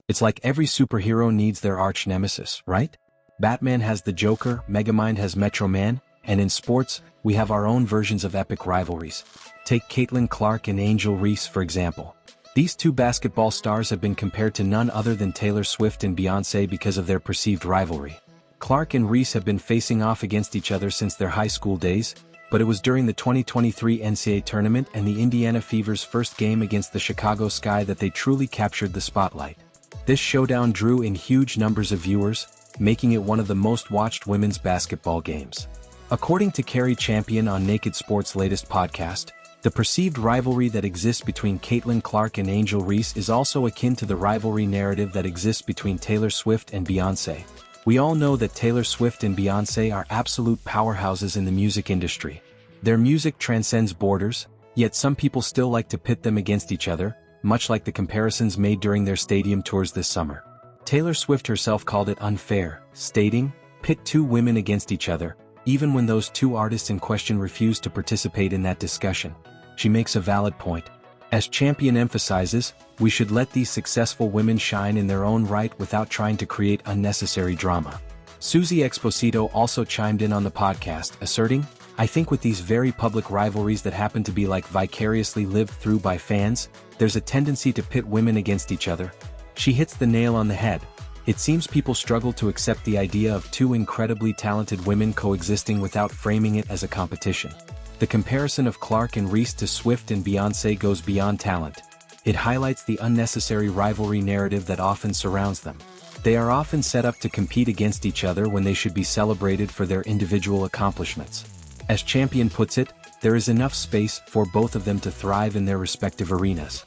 It's like every superhero needs their arch nemesis, right? Batman has the Joker, Megamind has Metro Man, and in sports, we have our own versions of epic rivalries. Take Caitlin Clark and Angel Reese for example. These two basketball stars have been compared to none other than Taylor Swift and Beyoncé because of their perceived rivalry. Clark and Reese have been facing off against each other since their high school days, but it was during the 2023 NCAA tournament and the Indiana Fever's first game against the Chicago Sky that they truly captured the spotlight. This showdown drew in huge numbers of viewers, making it one of the most watched women's basketball games. According to Cari Champion on Naked Sports' latest podcast, the perceived rivalry that exists between Caitlin Clark and Angel Reese is also akin to the rivalry narrative that exists between Taylor Swift and Beyoncé. We all know that Taylor Swift and Beyoncé are absolute powerhouses in the music industry. Their music transcends borders, yet some people still like to pit them against each other, much like the comparisons made during their stadium tours this summer. Taylor Swift herself called it unfair, stating, "Pit two women against each other, even when those two artists in question refuse to participate in that discussion." She makes a valid point. As Champion emphasizes, we should let these successful women shine in their own right without trying to create unnecessary drama. Suzy Exposito also chimed in on the podcast, asserting, "I think with these very public rivalries that happen to be like vicariously lived through by fans, there's a tendency to pit women against each other." She hits the nail on the head. It seems people struggle to accept the idea of two incredibly talented women coexisting without framing it as a competition. The comparison of Clark and Reese to Swift and Beyoncé goes beyond talent. It highlights the unnecessary rivalry narrative that often surrounds them. They are often set up to compete against each other when they should be celebrated for their individual accomplishments. As Champion puts it, there is enough space for both of them to thrive in their respective arenas.